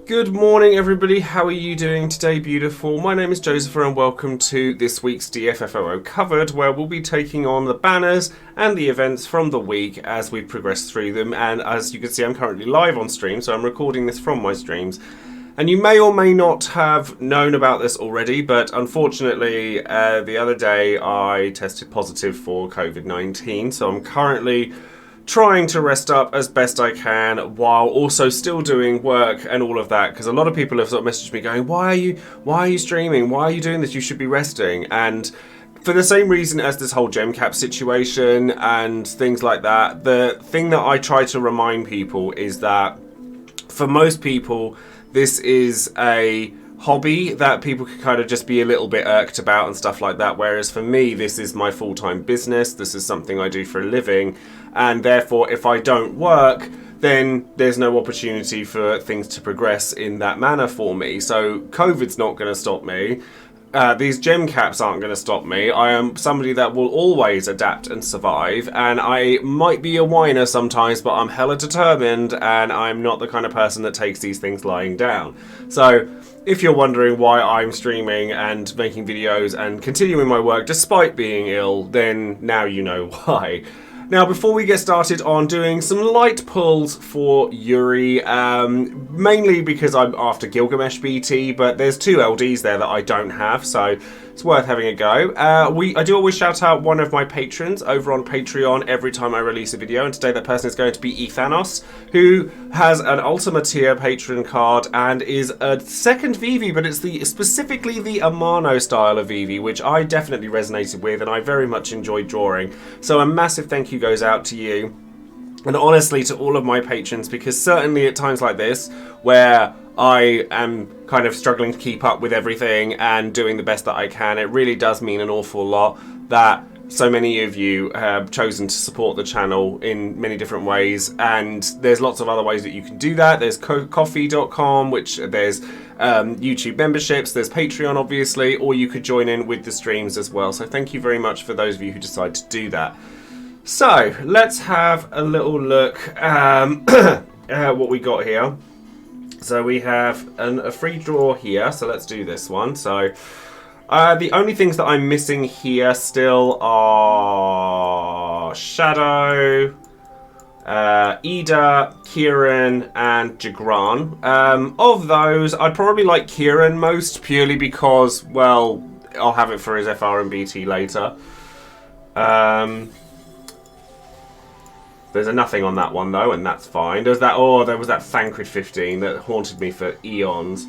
Good morning everybody, how are you doing today, beautiful? My name is Joesephyr and welcome to this week's DFFOO Covered, where we'll be taking on the banners and the events from the week as we progress through them. And as you can see, I'm currently live on stream, so I'm recording this from my streams. And you may or may not have known about this already, but unfortunately the other day I tested positive for COVID-19, so I'm currently trying to rest up as best I can while also still doing work and all of that, because a lot of people have sort of messaged me going, why are you streaming, why are you doing this, you should be resting. And for the same reason as this whole gem cap situation and things like that, the thing that I try to remind people is that for most people this is a hobby that people could kind of just be a little bit irked about and stuff like that, whereas for me this is my full-time business, this is something I do for a living, and therefore if I don't work then there's no opportunity for things to progress in that manner for me. So COVID's not going to stop me. These gem caps aren't going to stop me. I am somebody that will always adapt and survive, and I might be a whiner sometimes, but I'm hella determined and I'm not the kind of person that takes these things lying down. So if you're wondering why I'm streaming and making videos and continuing my work despite being ill, then now you know why. Now, before we get started on doing some light pulls for Yuri, mainly because I'm after Gilgamesh BT, but there's two LDs there that I don't have, so it's worth having a go. I do always shout out one of my patrons over on Patreon every time I release a video, and today that person is going to be Ethanos, who has an Ultima tier patron card and is a second Vivi, but it's specifically the Amano style of Vivi, which I definitely resonated with and I very much enjoyed drawing. So a massive thank you goes out to you, and honestly to all of my patrons, because certainly at times like this where I am kind of struggling to keep up with everything and doing the best that I can, it really does mean an awful lot that so many of you have chosen to support the channel in many different ways. And there's lots of other ways that you can do that. There's coffee.com, which there's YouTube memberships, there's Patreon obviously, or you could join in with the streams as well. So thank you very much for those of you who decide to do that. So let's have a little look at what we got here. So we have a free draw here, so let's do this one. So the only things that I'm missing here still are Shadow, Ida, Kieran, and Jagran. Of those, I'd probably like Kieran most, purely because, well, I'll have it for his FR and BT later. There's a nothing on that one though, and that's fine. There was that Thancred 15 that haunted me for eons.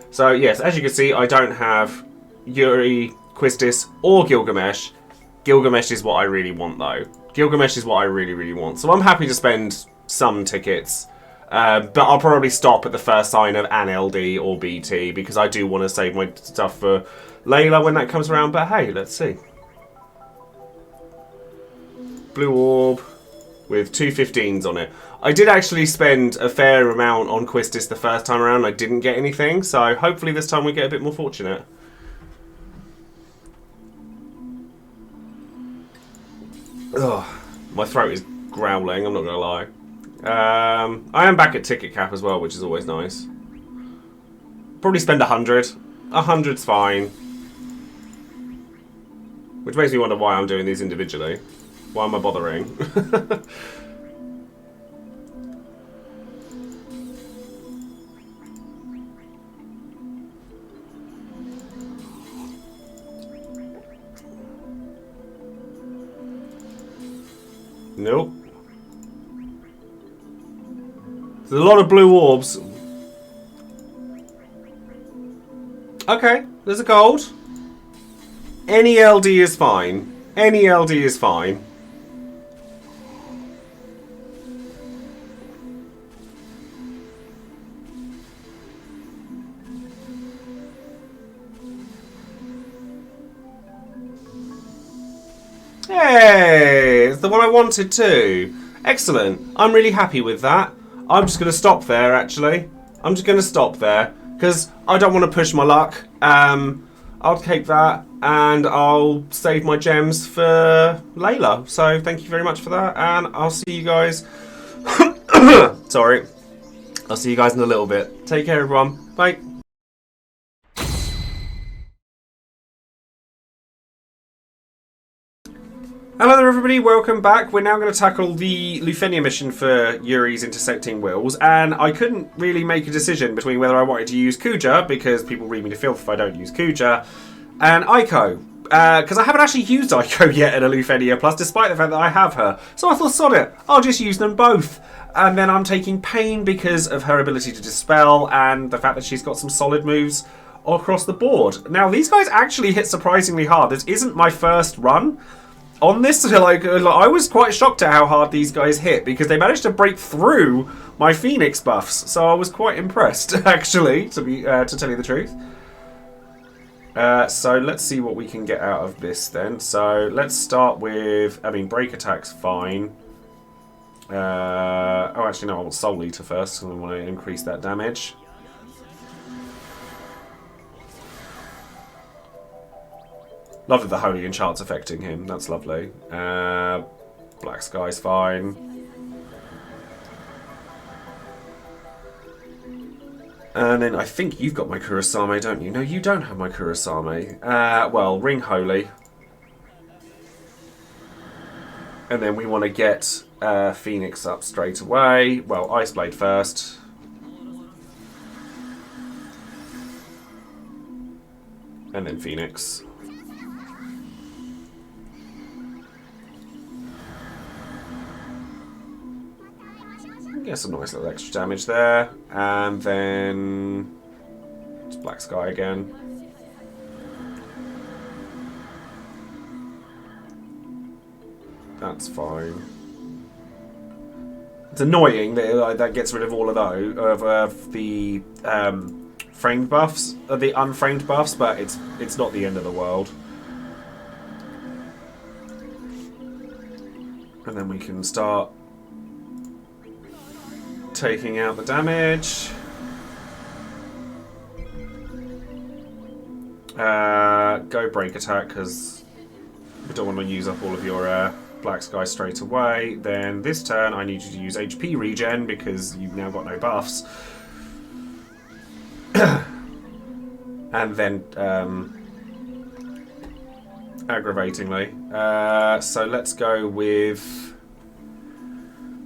So yes, as you can see, I don't have Yuri, Quistis, or Gilgamesh. Gilgamesh is what I really want though. Gilgamesh is what I really, really want. So I'm happy to spend some tickets, but I'll probably stop at the first sign of an LD or BT, because I do want to save my stuff for Layla when that comes around. But hey, let's see. Blue orb with two 15s on it. I did actually spend a fair amount on Quistis the first time around. I didn't get anything, so hopefully this time we get a bit more fortunate. Ugh, my throat is growling, I'm not going to lie. I am back at ticket cap as well, which is always nice. Probably spend 100. 100's fine. Which makes me wonder why I'm doing these individually. Why am I bothering? Nope. There's a lot of blue orbs. Okay, there's a gold. Any LD is fine. Any LD is fine. Hey, it's the one I wanted too. Excellent. I'm really happy with that. I'm just going to stop there, actually. I'm just going to stop there, because I don't want to push my luck. I'll take that, and I'll save my gems for Layla. So thank you very much for that, and I'll see you guys... Sorry. I'll see you guys in a little bit. Take care, everyone. Bye. Hello there everybody, welcome back. We're now going to tackle the Luffenia mission for Yuri's intersecting wills, and I couldn't really make a decision between whether I wanted to use Kuja, because people read me to filth if I don't use Kuja, and Aiko, because I haven't actually used Aiko yet in a Luffenia Plus, despite the fact that I have her. So I thought, sod it, I'll just use them both. And then I'm taking pain because of her ability to dispel and the fact that she's got some solid moves across the board. Now, these guys actually hit surprisingly hard. This isn't my first run on this. Like, I was quite shocked at how hard these guys hit, because they managed to break through my Phoenix buffs. So I was quite impressed, actually, to tell you the truth. So let's see what we can get out of this then. So let's start with, I mean, break attack's fine. Oh, actually, no, I want Soul Eater first, because I want to increase that damage. Love that the Holy Enchant's affecting him. That's lovely. Black Sky's fine. And then I think you've got my Kurosame, don't you? No, you don't have my Kurosame. Well, Ring Holy. And then we want to get Phoenix up straight away. Well, Ice Blade first. And then Phoenix. Get some nice little extra damage there. And then it's Black Sky again. That's fine. It's annoying that that gets rid of all of those of the framed buffs, the unframed buffs, but it's not the end of the world. And then we can start taking out the damage. Go break attack, because we don't want to use up all of your Black Sky straight away. Then this turn I need you to use HP regen, because you've now got no buffs. And then aggravatingly, so let's go with,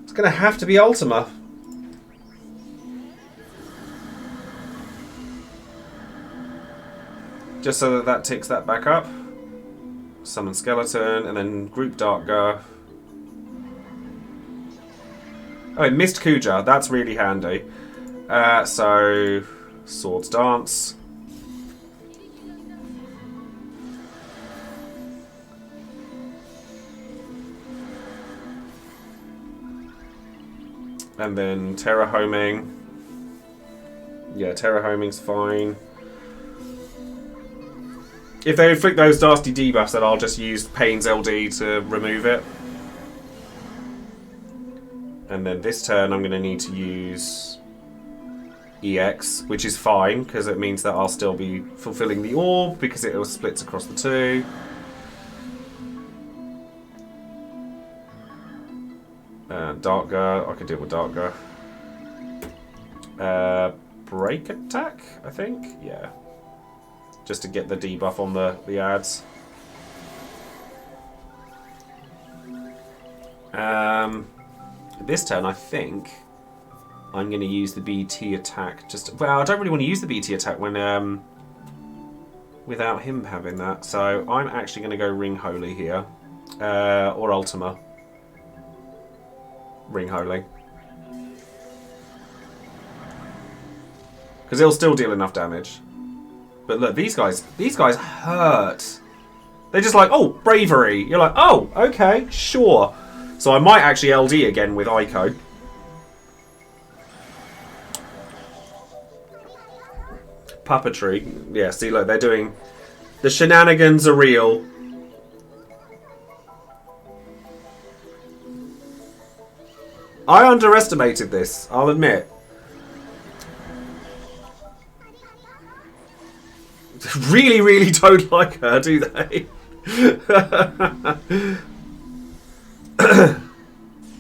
it's gonna have to be Ultima. Just so that ticks that back up. Summon Skeleton, and then Group Darker. Oh, it missed Kuja. That's really handy. So, Swords Dance. And then Terra Homing. Yeah, Terra Homing's fine. If they inflict those nasty debuffs, then I'll just use Pain's LD to remove it. And then this turn I'm going to need to use EX, which is fine, because it means that I'll still be fulfilling the orb, because it splits across the two. Darker, I can deal with Darker. Break attack, I think? Yeah. Just to get the debuff on the ads. This turn, I think I'm going to use the BT attack. Well, I don't really want to use the BT attack when without him having that. So I'm actually going to go Ring Holy here, or Ultima. Ring Holy, because it'll still deal enough damage. But look, these guys hurt. They're just like, oh, bravery. You're like, oh, okay, sure. So I might actually LD again with Aiko. Puppetry. Yeah, see, look, they're doing... The shenanigans are real. I underestimated this, I'll admit. Really, really don't like her, do they?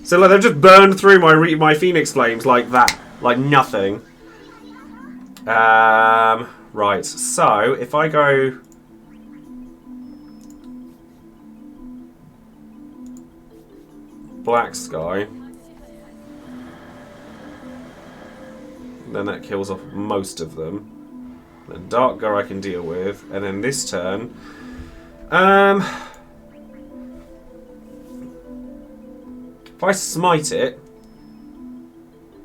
So like, they've just burned through my Phoenix Flames like that. Like nothing. Right, so if I go... Black Sky, then that kills off most of them. The Dark Go I can deal with, and then this turn, if I smite it,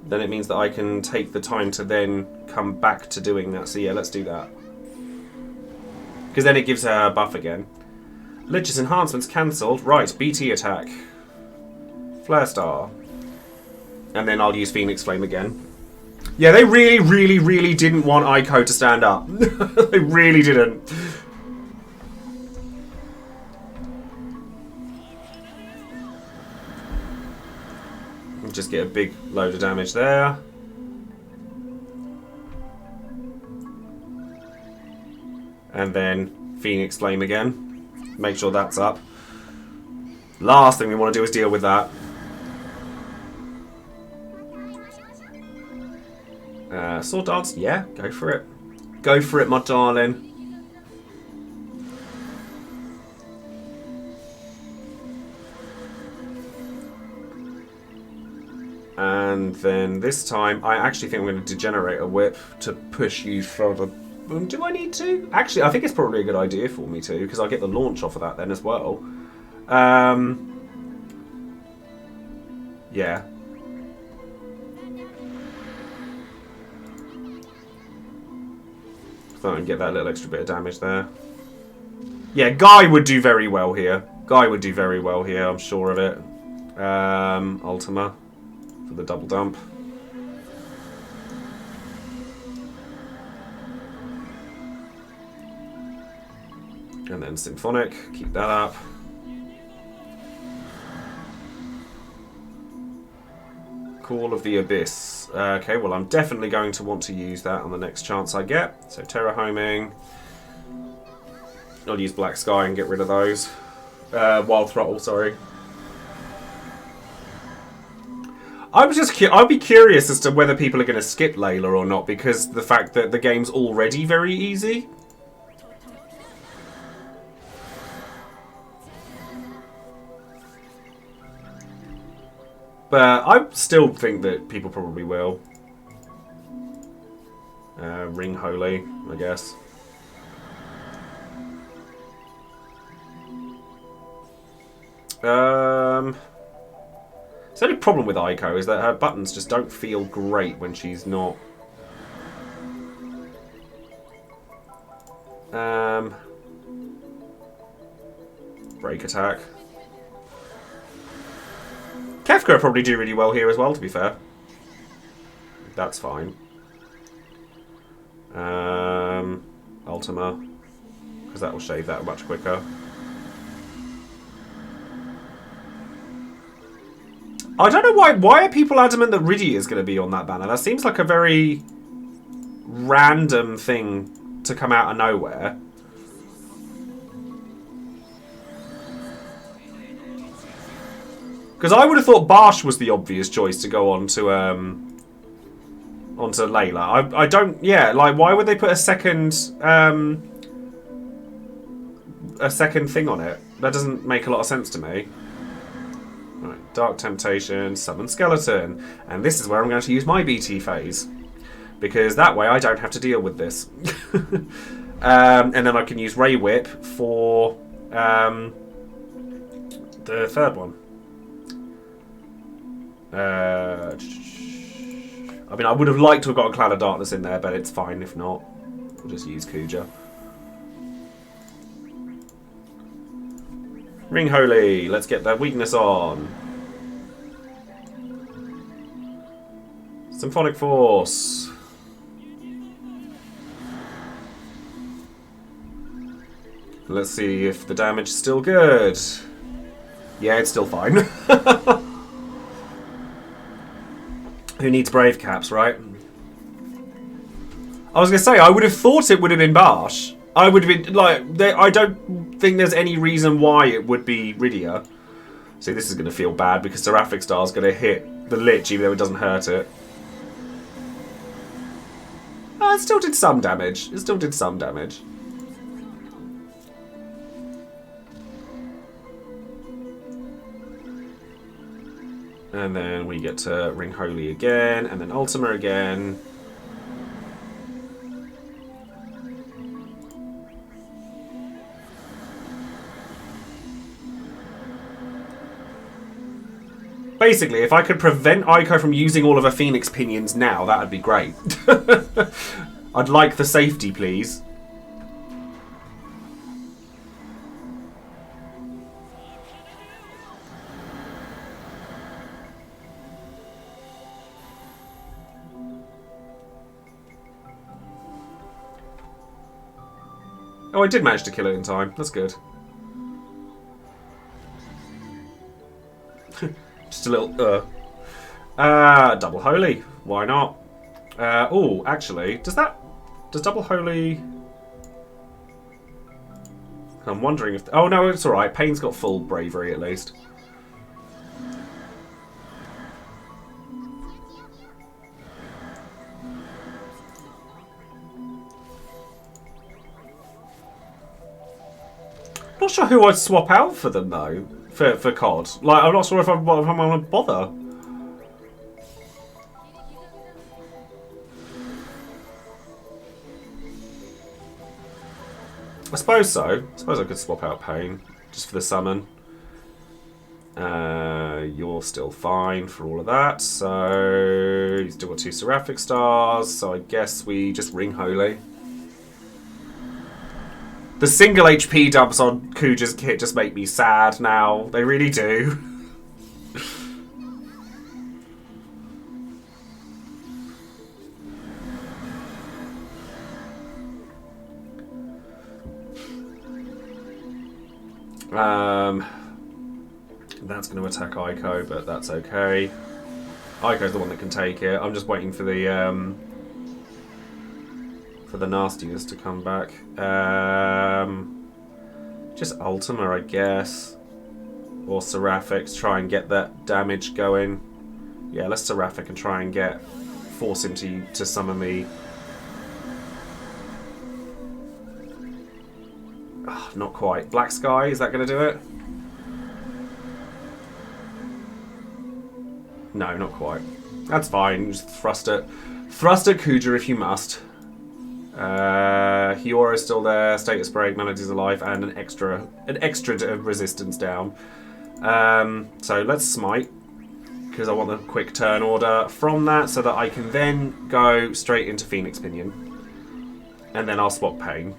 then it means that I can take the time to then come back to doing that. So yeah, let's do that, because then it gives her a buff again. Lich's enhancements cancelled. Right, BT attack. Flare Star. And then I'll use Phoenix Flame again. Yeah, they really, really, really didn't want Aiko to stand up. They really didn't. Just get a big load of damage there. And then Phoenix Flame again. Make sure that's up. Last thing we want to do is deal with that. Sword Dance, yeah, go for it. Go for it, my darling. And then this time, I actually think I'm going to degenerate a whip to push you further. Do I need to? Actually, I think it's probably a good idea for me to, because I'll get the launch off of that then as well. Yeah. So I can get that little extra bit of damage there. Yeah, Guy would do very well here. Guy would do very well here, I'm sure of it. Ultima for the double dump. And then Symphonic, keep that up. Call of the Abyss. Okay, well I'm definitely going to want to use that on the next chance I get. So Terra Homing. I'll use Black Sky and get rid of those. Wild Throttle, sorry. I'd be curious as to whether people are going to skip Layla or not, because the fact that the game's already very easy. But I still think that people probably will. Ring Holy, I guess. The only problem with Aiko is that her buttons just don't feel great when she's not. Break attack. Kefka will probably do really well here as well, to be fair. That's fine. Ultima, because that will shave that much quicker. I don't know why are people adamant that Riddy is going to be on that banner? That seems like a very random thing to come out of nowhere. Because I would have thought Barsh was the obvious choice to go on to onto Layla. I don't. Yeah, like why would they put a second thing on it? That doesn't make a lot of sense to me. Right, Dark Temptation, Summon Skeleton, and this is where I'm going to use my BT phase, because that way I don't have to deal with this. And then I can use Ray Whip for the third one. I mean, I would have liked to have got a Cloud of Darkness in there, but it's fine if not. We'll just use Kuja. Ring Holy, let's get that weakness on. Symphonic Force. Let's see if the damage is still good. Yeah, it's still fine. Who needs Brave Caps, right? I was going to say, I would have thought it would have been Barsh. I would have been, like, I don't think there's any reason why it would be Rydia. See, this is going to feel bad because Seraphic Star is going to hit the Lich even though it doesn't hurt it. It still did some damage. It still did some damage. And then we get to Ring Holy again, and then Ultima again. Basically, if I could prevent Aiko from using all of her Phoenix Pinions now, that would be great. I'd like the safety, please. Oh, I did manage to kill it in time. That's good. Just a little, Double Holy. Why not? Oh, actually, does Double Holy... I'm wondering if... Oh, no, it's alright. Pain's got full bravery, at least. Not sure who I'd swap out for them, though. For COD. Like, I'm not sure if I'm going to bother. I suppose so. I suppose I could swap out Pain. Just for the summon. You're still fine for all of that. So, you've still got 2 Seraphic Stars. So I guess we just Ring Holy. The single HP dumps on Kuja's kit just make me sad now. They really do. That's going to attack Aiko, but that's okay. Aiko's the one that can take it. I'm just waiting for the nastiness to come back. Just Ultima, I guess. Or Seraphic to try and get that damage going. Yeah, let's Seraphic and try and force him to summon the... Oh, not quite. Black Sky, is that going to do it? No, not quite. That's fine, just thrust it. Thrust at Kuja if you must. Hyora's still there, Status Break, Melody's alive, and an extra resistance down. So let's smite, because I want the quick turn order from that, so that I can then go straight into Phoenix Pinion. And then I'll swap Pain.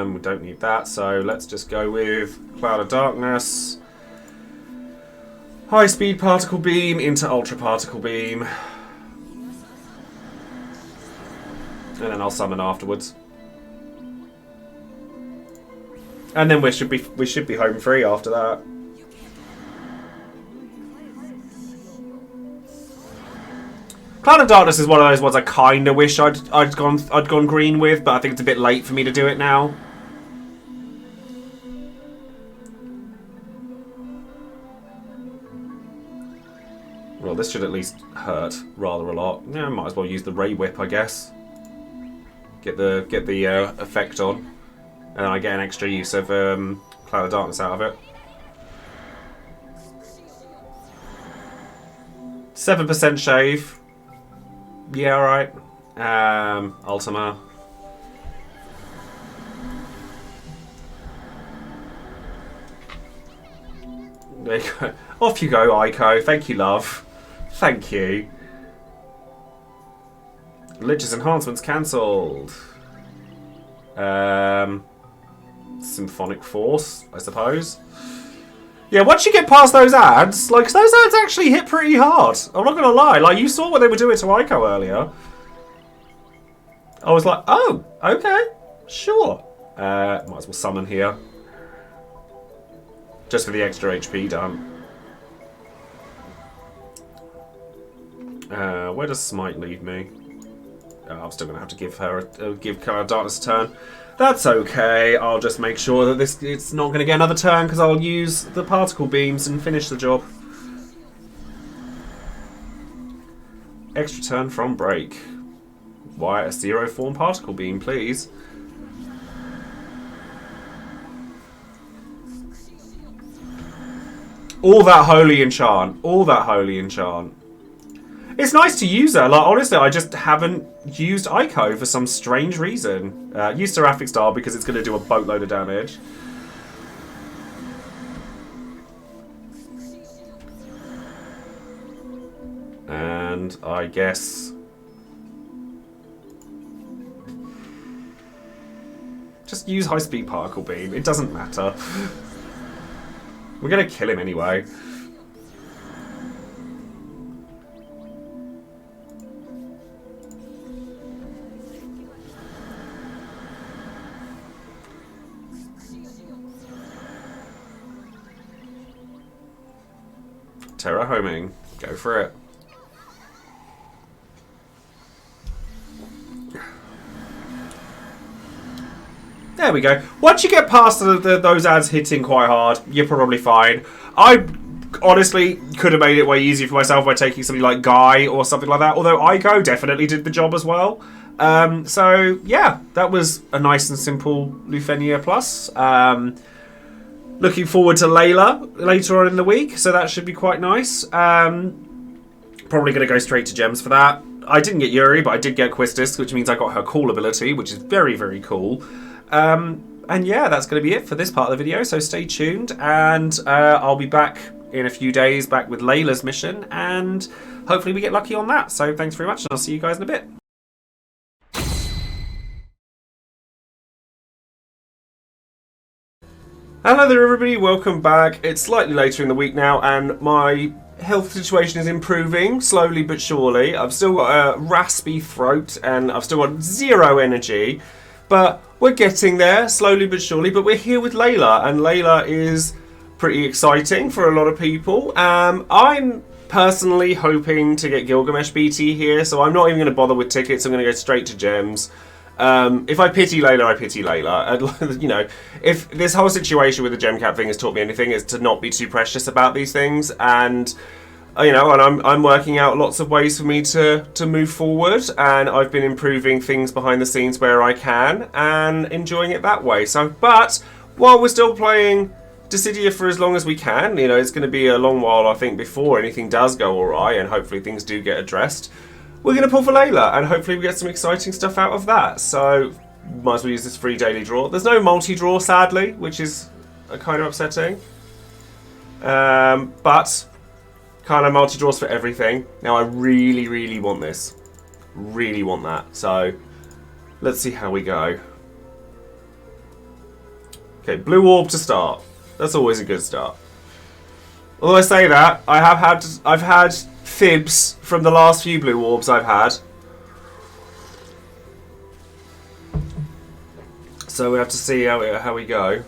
We don't need that, so let's just go with Cloud of Darkness. High Speed Particle Beam into Ultra Particle Beam. And then I'll summon afterwards. And then we should be home free after that. Cloud of Darkness is one of those ones I kind of wish I'd gone green with, but I think it's a bit late for me to do it now. Well, this should at least hurt rather a lot. Yeah, I might as well use the Ray Whip, I guess. Get the effect on, and I get an extra use of Cloud of Darkness out of it. 7% shave. Yeah, alright. Ultima. There you go. Off you go, Aiko. Thank you, love. Thank you. Lich's enhancements cancelled. Symphonic Force, I suppose. Yeah, once you get past those ads, like, those ads actually hit pretty hard. I'm not gonna lie. Like, you saw what they were doing to Aiko earlier. I was like, oh, okay, sure. Might as well summon here. Just for the extra HP dump. Where does Smite leave me? I'm still going to have to give Cloud of Darkness a turn. That's okay. I'll just make sure that it's not going to get another turn because I'll use the particle beams and finish the job. Extra turn from break. Why a 0 form particle beam, please? All that holy enchant. All that holy enchant. It's nice to use her. Like, honestly, I just haven't used Ico for some strange reason. Use Seraphic Star because it's going to do a boatload of damage. And I guess... just use High Speed Particle Beam. It doesn't matter. We're going to kill him anyway. Terra homing. Go for it. There we go. Once you get past those ads hitting quite hard, you're probably fine. I honestly could have made it way easier for myself by taking something like Guy or something like that, although Ico definitely did the job as well. So, yeah, that was a nice and simple Luffenia plus. Looking forward to Layla later on in the week, so that should be quite nice. Probably going to go straight to gems for that. I didn't get Yuri, but I did get Quistis, which means I got her call ability, which is very, very cool. And yeah, that's going to be it for this part of the video, so stay tuned, and I'll be back in a few days, back with Layla's mission, and hopefully we get lucky on that. So thanks very much, and I'll see you guys in a bit. Hello there everybody, welcome back. It's slightly later in the week now, and my health situation is improving, slowly but surely. I've still got a raspy throat, and I've still got 0 energy, but we're getting there, slowly but surely. But we're here with Layla, and Layla is pretty exciting for a lot of people. I'm personally hoping to get Gilgamesh BT here, so I'm not even going to bother with tickets. I'm going to go straight to gems. If I pity Layla, I pity Layla. And, you know, if this whole situation with the gem cap thing has taught me anything, is to not be too precious about these things. And you know, and I'm working out lots of ways for me to move forward, and I've been improving things behind the scenes where I can and enjoying it that way. So, but while we're still playing Dissidia for as long as we can, you know, it's going to be a long while, I think, before anything does go awry, and hopefully things do get addressed. We're going to pull for Layla, and hopefully we get some exciting stuff out of that. So, might as well use this free daily draw. There's no multi-draw, sadly, which is kind of upsetting. But kind of multi-draws for everything. Now, I really, really want this. Really want that. So, let's see how we go. Okay, blue orb to start. That's always a good start. Although I say that, I've had fibs from the last few blue orbs I've had. So we have to see how we go.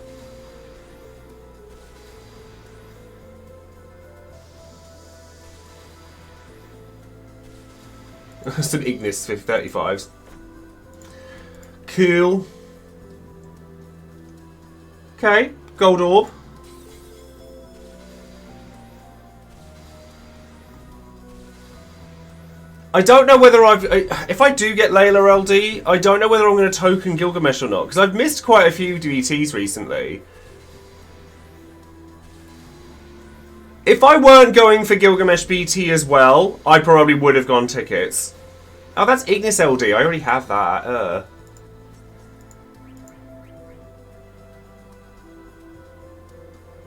It's an Ignis 35s. Cool. Okay, gold orb. I don't know whether if I do get Layla LD, I don't know whether I'm going to token Gilgamesh or not, because I've missed quite a few DVTs recently. If I weren't going for Gilgamesh BT as well, I probably would have gone tickets. Oh, that's Ignis LD. I already have that.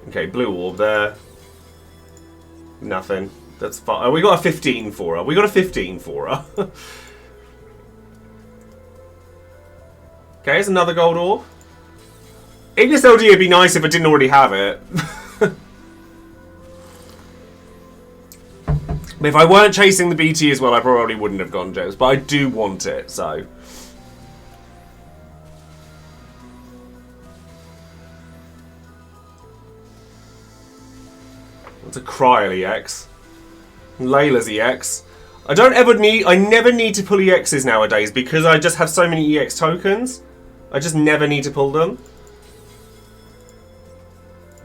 Okay, blue orb there. Nothing. That's fine. Oh, we got a 15 for her. We got a 15 for her. Okay, here's another gold orb. Ignis LD would be nice if I didn't already have it. But if I weren't chasing the BT as well, I probably wouldn't have gone gems. But I do want it, so. It's a Cryol EX. Layla's EX. I never need to pull EXs nowadays because I just have so many EX tokens. I just never need to pull them.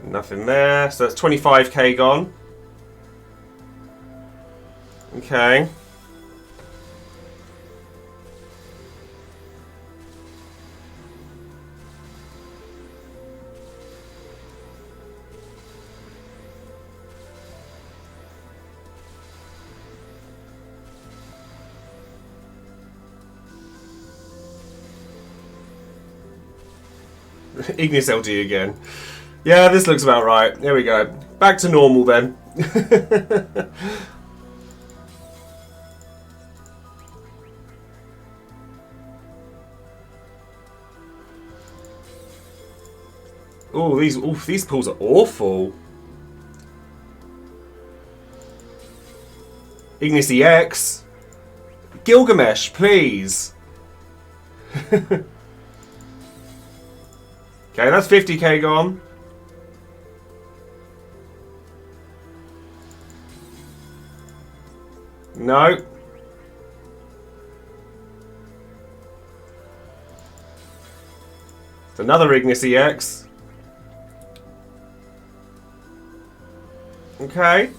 Nothing there. So that's 25k gone. Okay. Ignis LD again. Yeah, this looks about right. There we go. Back to normal then. Oh, these pulls are awful. Ignis EX. Gilgamesh, please. Okay, that's 50k gone. No. It's another Ignis EX. Okay.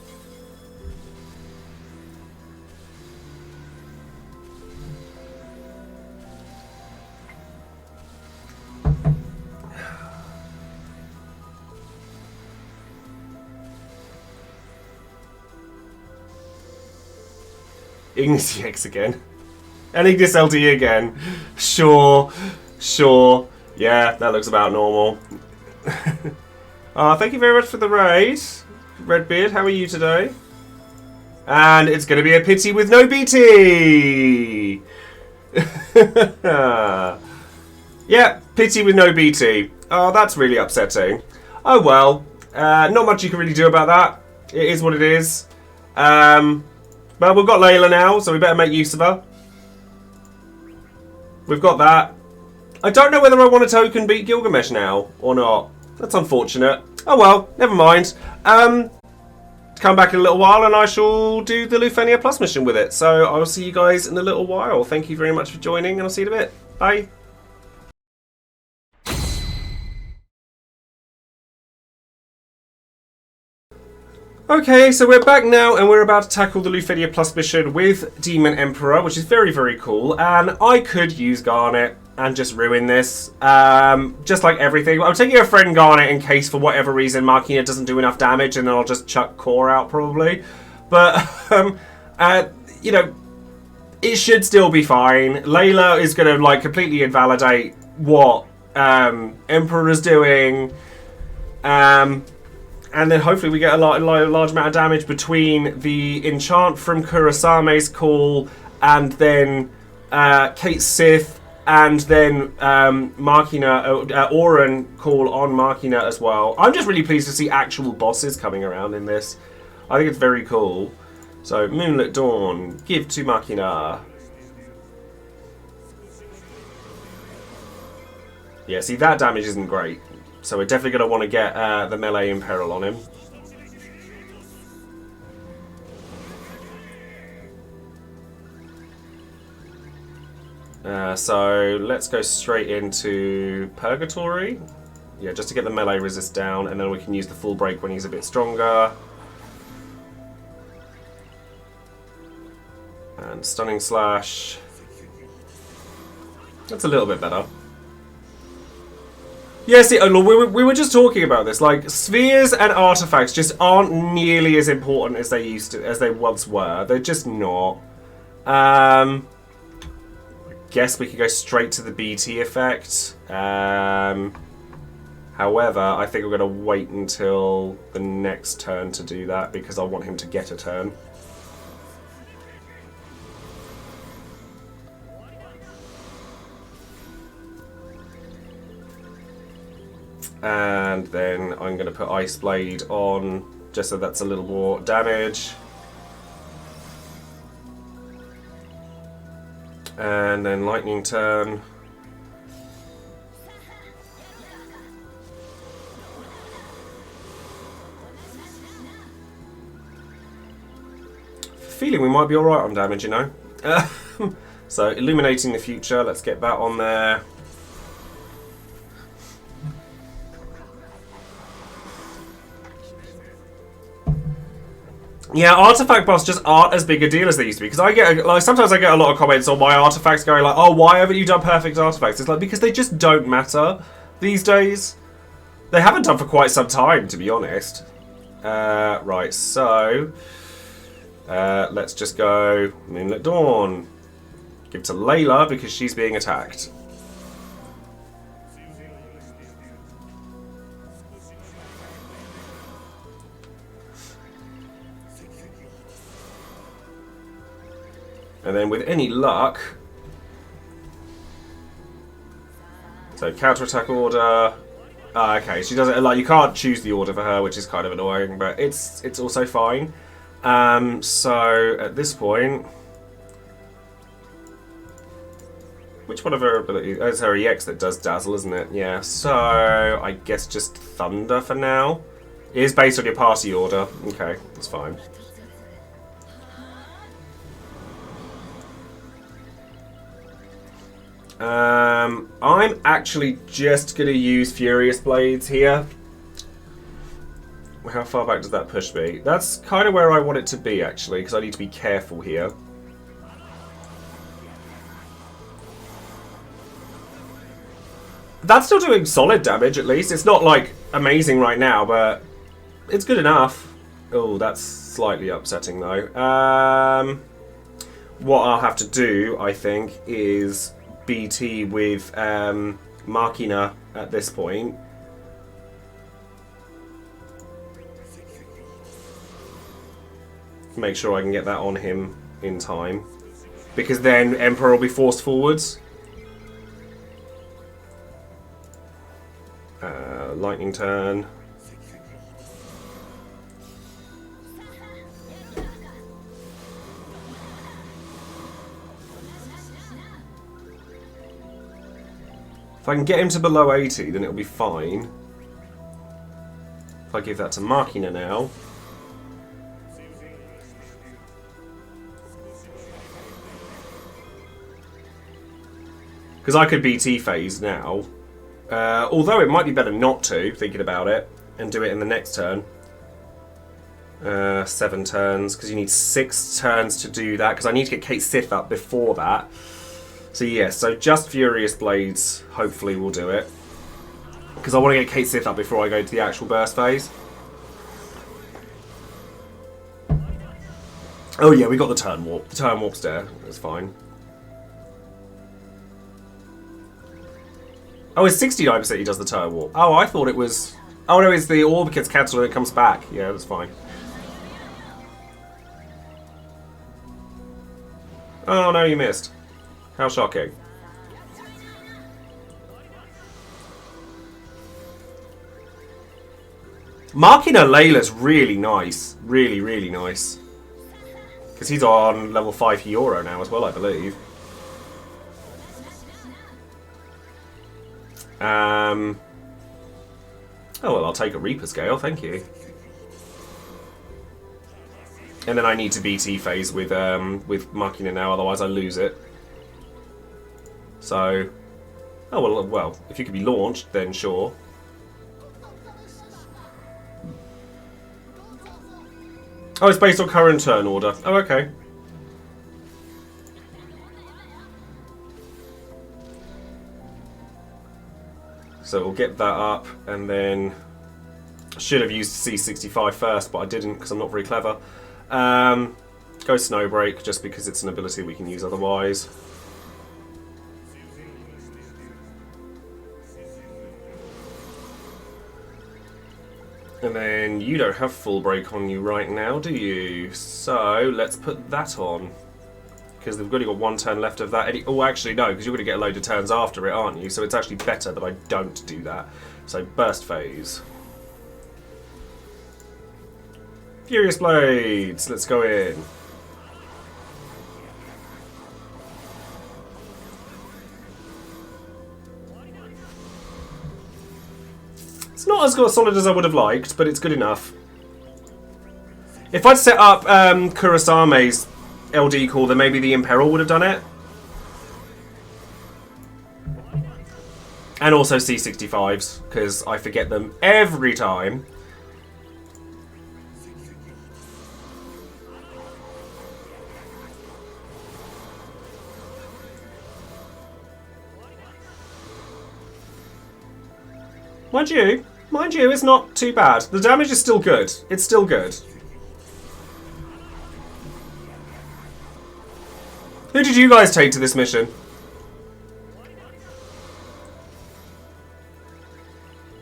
Ignis EX again. And Ignis LD again. Sure. Sure. Yeah, that looks about normal. Thank you very much for the raid. Redbeard, how are you today? And it's going to be a pity with no BT! Yeah, pity with no BT. Oh, that's really upsetting. Oh well. Not much you can really do about that. It is what it is. Well, we've got Layla now, so we better make use of her. We've got that. I don't know whether I want a token beat Gilgamesh now or not. That's unfortunate. Oh well, never mind. Come back in a little while and I shall do the Luffenia Plus mission with it. So I'll see you guys in a little while. Thank you very much for joining and I'll see you in a bit. Bye. Okay, so we're back now and we're about to tackle the Luffenia Plus mission with Demon Emperor, which is very, very cool. And I could use Garnet and just ruin this, just like everything. I'm taking a friend Garnet in case for whatever reason Machina doesn't do enough damage and then I'll just chuck Core out probably. But, you know, it should still be fine. Layla is going to like completely invalidate what Emperor is doing. And then hopefully we get a large amount of damage between the enchant from Kurosame's call and then Kate Sith and then Machina, Oren call on Machina as well. I'm just really pleased to see actual bosses coming around in this. I think it's very cool. So Moonlit Dawn, give to Machina. Yeah, see that damage isn't great. So we're definitely going to want to get the melee in peril on him. So let's go straight into Purgatory. Yeah, just to get the melee resist down, and then we can use the full break when he's a bit stronger. And Stunning Slash. That's a little bit better. Yeah, see, we were just talking about this. Like, spheres and artifacts just aren't nearly as important as they once were. They're just not. I guess we could go straight to the BT effect. However, I think we're going to wait until the next turn to do that because I want him to get a turn. And then I'm going to put Ice Blade on, just so that's a little more damage. And then Lightning Turn. feeling we might be alright on damage, you know. So, illuminating the future, let's get that on there. Yeah, artifact buffs just aren't as big a deal as they used to be. Because I get, like, sometimes I get a lot of comments on my artifacts going like, oh, why haven't you done perfect artifacts? It's like, because they just don't matter these days. They haven't done for quite some time, to be honest. Right, so... let's just go Moonlit Dawn. Give to Layla because she's being attacked. And then with any luck... So, counterattack order... okay, she doesn't... Like, you can't choose the order for her, which is kind of annoying, but it's also fine. So, at this point... Which one of her abilities... Oh, it's her EX that does Dazzle, isn't it? Yeah, so... I guess just Thunder for now. It is based on your party order. Okay, that's fine. I'm actually just going to use Furious Blades here. How far back does that push me? That's kind of where I want it to be, actually, because I need to be careful here. That's still doing solid damage, at least. It's not, like, amazing right now, but it's good enough. Oh, that's slightly upsetting, though. What I'll have to do, I think, is... BT with Machina at this point. Make sure I can get that on him in time. Because then Emperor will be forced forwards. Lightning turn. If I can get him to below 80, then it'll be fine. If I give that to Machina now. Because I could BT phase now. Although it might be better not to, thinking about it, and do it in the next turn. 7 turns, because you need 6 turns to do that, because I need to get Kate Sith up before that. So yeah, so just Furious Blades hopefully will do it. Because I want to get Kate Sith up before I go to the actual burst phase. Oh yeah, we got the turn warp. The turn warp's there. That's fine. Oh, it's 69% he does the turn warp. Oh, I thought it was... Oh no, it's the orb gets cancelled and it comes back. Yeah, that's fine. Oh no, you missed. How shocking. Machina Layla's really nice. Really, really nice. Because he's on level 5 Hero now as well, I believe. Oh, well, I'll take a Reaper Scale, thank you. And then I need to BT phase with Machina now, otherwise I lose it. So, oh well, if you could be launched, then sure. Oh, it's based on current turn order. Oh, okay. So we'll get that up, and then I should have used C65 first, but I didn't because I'm not very clever. Go Snowbreak, just because it's an ability we can use otherwise. And then you don't have full break on you right now, do you? So let's put that on. Because we've only got 1 turn left of that. Oh, actually, no, because you're going to get a load of turns after it, aren't you? So it's actually better that I don't do that. So burst phase. Furious Blades, let's go in. It's not as solid as I would have liked, but it's good enough. If I'd set up Kurosame's LD call, then maybe the Imperil would have done it. And also C65s, because I forget them every time. Mind you, it's not too bad. The damage is still good. It's still good. Who did you guys take to this mission?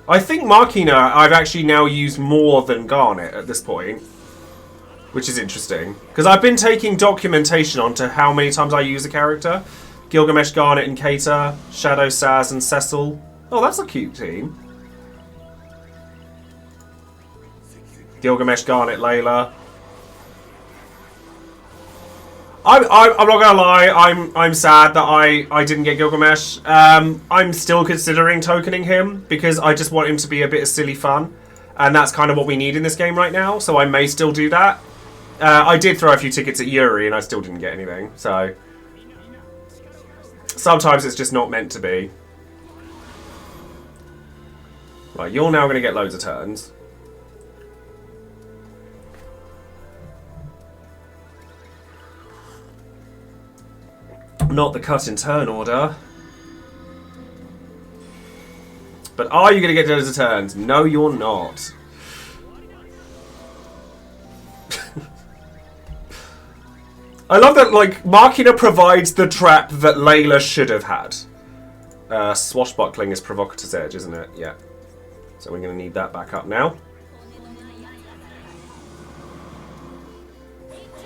I think Machina I've actually now used more than Garnet at this point. Which is interesting. Because I've been taking documentation onto how many times I use a character. Gilgamesh, Garnet, and Keita. Shadow, Saz, and Cecil. Oh, that's a cute team. Gilgamesh, Garnet, Layla. I'm not gonna lie. I'm sad that I didn't get Gilgamesh. I'm still considering tokening him because I just want him to be a bit of silly fun, and that's kind of what we need in this game right now. So I may still do that. I did throw a few tickets at Yuri, and I still didn't get anything. So sometimes it's just not meant to be. Right, you're now gonna get loads of turns. Not the cut in turn order. But are you going to get those turns? No, you're not. I love that, like, Machina provides the trap that Layla should have had. Swashbuckling is Provocator's Edge, isn't it? Yeah. So we're going to need that back up now.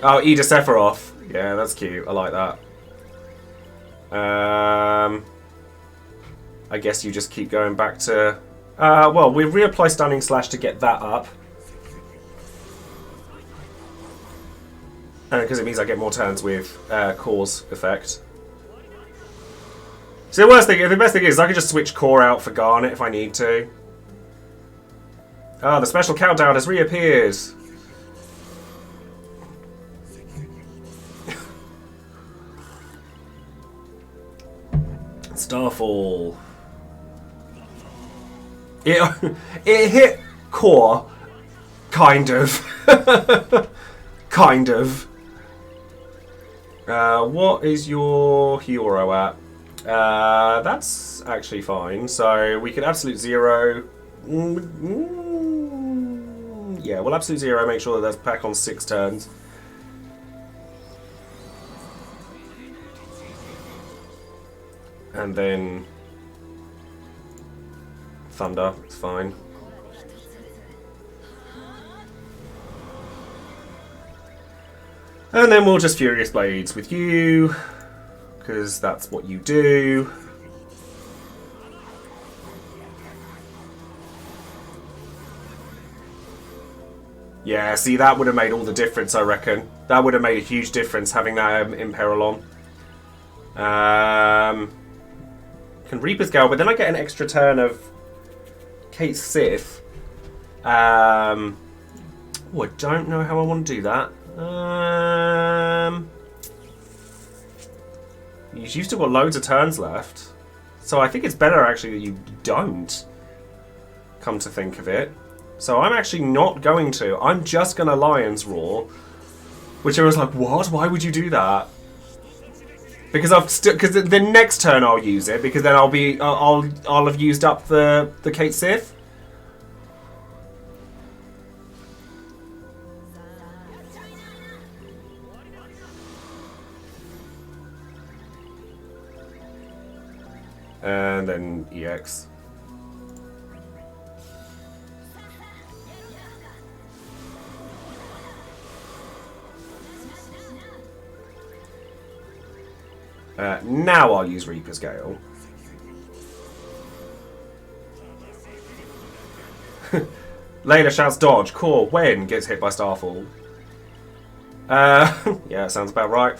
Oh, Ida Sephiroth. Yeah, that's cute. I like that. I guess you just keep going back to... well, we reapply Stunning Slash to get that up. Because it means I get more turns with Cause effect. So the best thing is I can just switch Core out for Garnet if I need to. Ah, the special countdown has reappeared. Starfall. It hit Core, kind of. Kind of. What is your hero at? That's actually fine. So we could absolute zero. Yeah, we'll absolute zero. Make sure that that's back on 6 turns. And then Thunder, it's fine. And then we'll just Furious Blades with you, because that's what you do. Yeah, see, that would have made all the difference, I reckon. That would have made a huge difference, having that Imperil on. Can Reaper's Gale, but then I get an extra turn of Kate Sith. Oh, I don't know how I want to do that. You've still got loads of turns left. So I think it's better, actually, that you don't, come to think of it. So I'm actually not going to. I'm just going to Lion's Roar. Which I was like, what? Why would you do that? Because because the next turn I'll use it, because then I'll have used up the Kate Sith. And then EX. Now I'll use Reaper's Gale. Layla shouts dodge. Core when gets hit by Starfall. Yeah, sounds about right.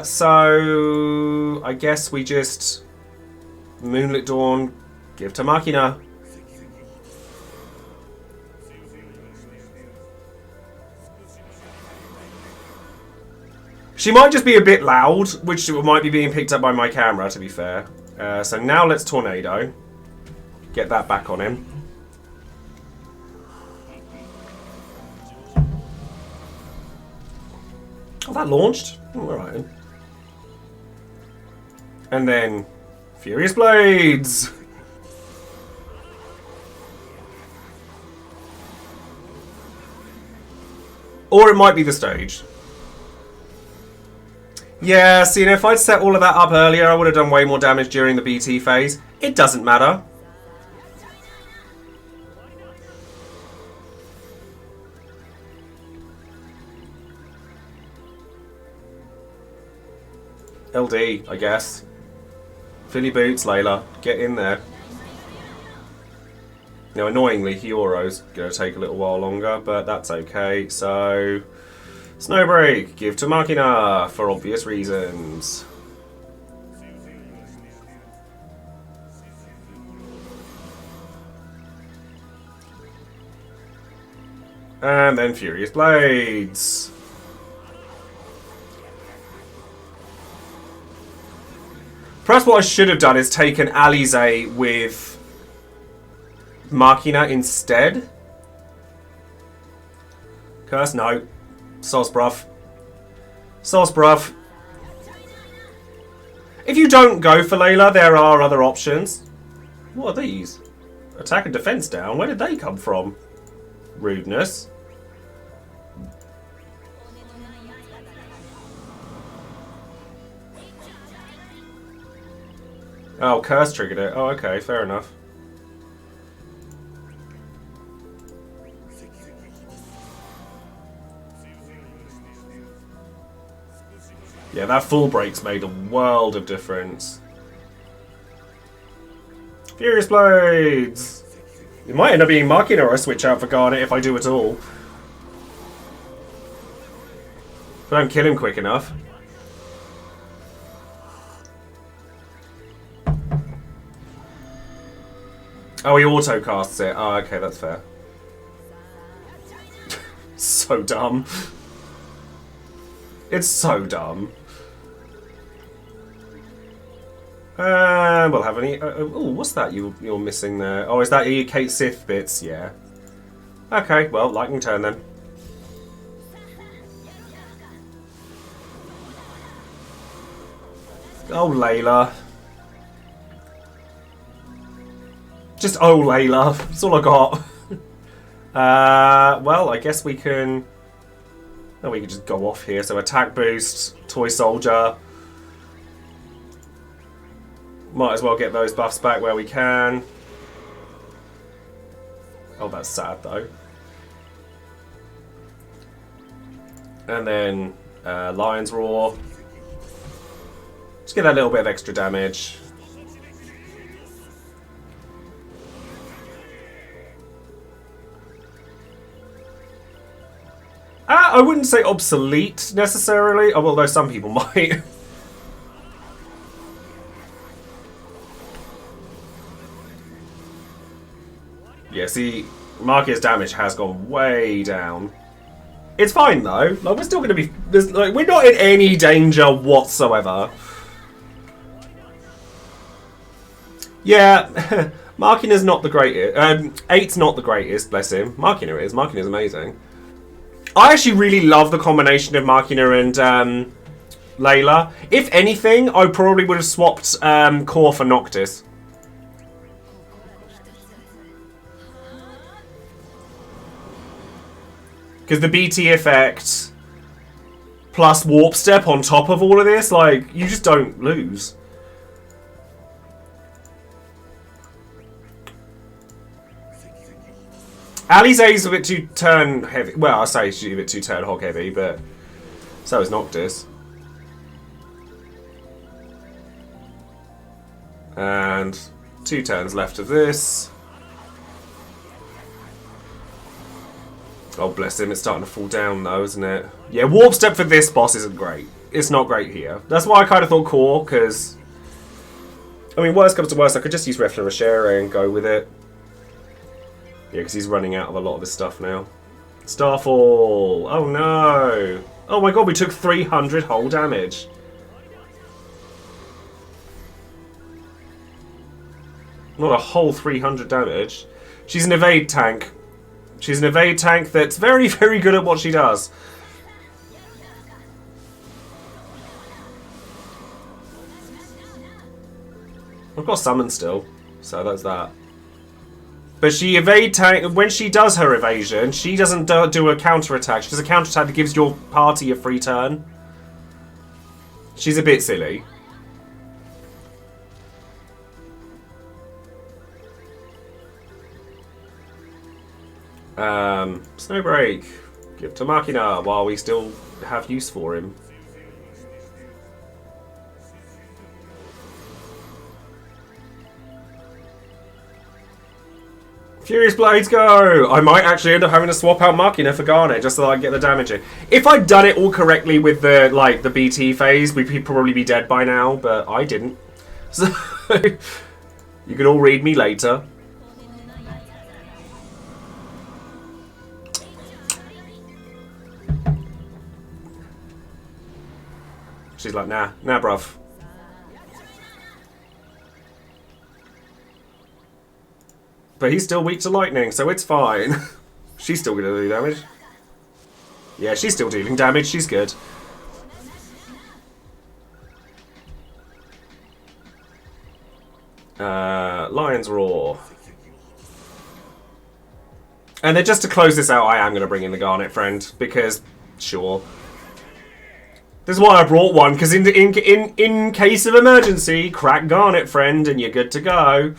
So I guess we just Moonlit Dawn, give to Machina. She might just be a bit loud, which might be being picked up by my camera, to be fair. So now let's Tornado. Get that back on him. Oh, that launched? Oh, alright then. And then Furious Blades! Or it might be the stage. Yeah, see, if I'd set all of that up earlier, I would have done way more damage during the BT phase. It doesn't matter. LD, I guess. Philly boots, Layla. Get in there. Now, annoyingly, Hyoro's going to take a little while longer, but that's okay. So, Snowbreak, give to Machina for obvious reasons. And then Furious Blades. Perhaps what I should have done is taken Alize with Machina instead. Curse, no. Sauce, bruv. Sauce, bruv. If you don't go for Layla, there are other options. What are these? Attack and defense down? Where did they come from? Rudeness. Oh, Curse triggered it. Oh, okay, fair enough. Yeah, that full break's made a world of difference. Furious Blades! It might end up being Machina or I switch out for Garnet if I do at all. If I don't kill him quick enough. Oh, he auto-casts it. Oh, okay, that's fair. So dumb. It's so dumb. We'll have any... oh, what's that you're missing there? Oh, is that your Kate Sith bits? Yeah. Okay, well, lightning turn then. Oh, Layla. Just oh, Layla. That's all I got. Well, I guess we can... Oh, we can just go off here. So attack boost, toy soldier. Might as well get those buffs back where we can. Oh, that's sad though. And then Lion's Roar. Just get that little bit of extra damage. I wouldn't say obsolete necessarily, although some people might. Yeah, see, Marcus' damage has gone way down. It's fine though. Like, we're still going to be. Like, we're not in any danger whatsoever. Yeah, Machina's not the greatest. 8's not the greatest, bless him. Machina is. Machina's amazing. I actually really love the combination of Machina and Layla. If anything, I probably would have swapped Core for Noctis. Because the BT effect plus Warp Step on top of all of this, like, you just don't lose. Alize's a bit too turn heavy. Well, I say she's a bit too turn hog heavy, but so is Noctis. And 2 turns left of this. Oh, bless him. It's starting to fall down, though, isn't it? Yeah, Warp Step for this boss isn't great. It's not great here. That's why I kind of thought Core, because... I mean, worst comes to worst, I could just use Reflin Rochere and go with it. Yeah, because he's running out of a lot of his stuff now. Starfall! Oh, no! Oh my god, we took 300 whole damage. Not a whole 300 damage. She's an evade tank. She's an evade tank that's very, very good at what she does. I've got summon still, so that's that. But she evade tank. When she does her evasion, she doesn't do a counter attack. She does a counter attack that gives your party a free turn. She's a bit silly. Snowbreak. Give to Machina while we still have use for him. Furious Blades go! I might actually end up having to swap out Machina for Garnet just so that I can get the damage in. If I'd done it all correctly with the BT phase, we'd probably be dead by now, but I didn't. So you can all read me later. She's like, nah, bruv. But he's still weak to lightning, so it's fine. She's still gonna do damage. Yeah, she's still dealing damage, she's good. Lion's Roar. And then just to close this out, I am gonna bring in the Garnet Friend, because, sure. This is why I brought one, because in case of emergency, crack Garnet Friend and you're good to go.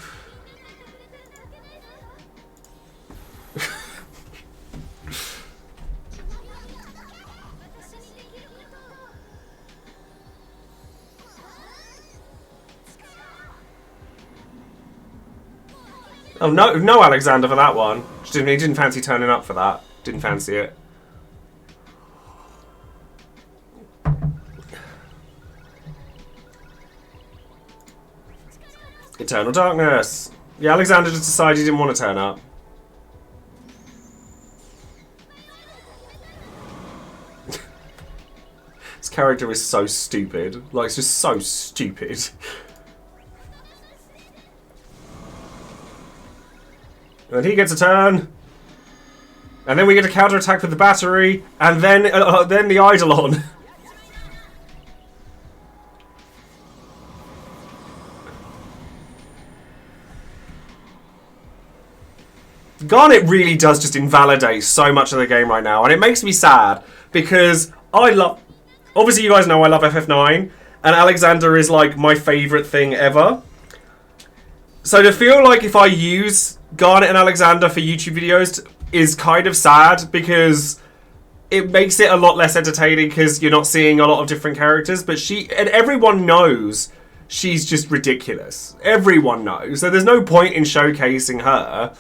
Oh, no Alexander for that one. He didn't fancy turning up for that. Didn't fancy it. Eternal Darkness. Yeah, Alexander just decided he didn't want to turn up. This character is so stupid. Like, it's just so stupid. And he gets a turn. And then we get a counter-attack with the battery. And then the Eidolon. Garnet really does just invalidate so much of the game right now. And it makes me sad. Because I love... Obviously, you guys know I love FF9. And Alexander is, like, my favourite thing ever. So to feel like if I use Garnet and Alexander for YouTube videos is kind of sad, because it makes it a lot less entertaining because you're not seeing a lot of different characters. But everyone knows she's just ridiculous. Everyone knows. So there's no point in showcasing her.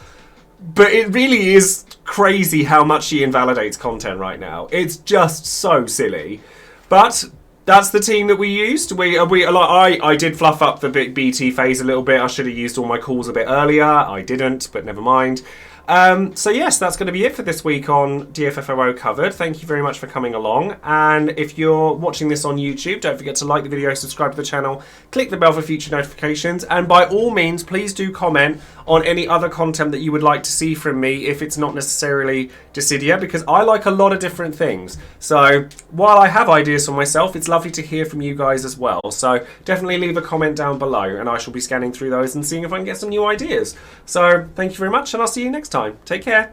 But it really is crazy how much she invalidates content right now. It's just so silly. But that's the team that we used. I did fluff up the BT phase a little bit. I should have used all my calls a bit earlier. I didn't, but never mind. So yes, that's going to be it for this week on DFFOO Covered. Thank you very much for coming along. And if you're watching this on YouTube, don't forget to like the video, subscribe to the channel, click the bell for future notifications. And by all means, please do comment on any other content that you would like to see from me if it's not necessarily Dissidia, because I like a lot of different things. So while I have ideas for myself, it's lovely to hear from you guys as well. So definitely leave a comment down below and I shall be scanning through those and seeing if I can get some new ideas. So thank you very much and I'll see you next time. Take care.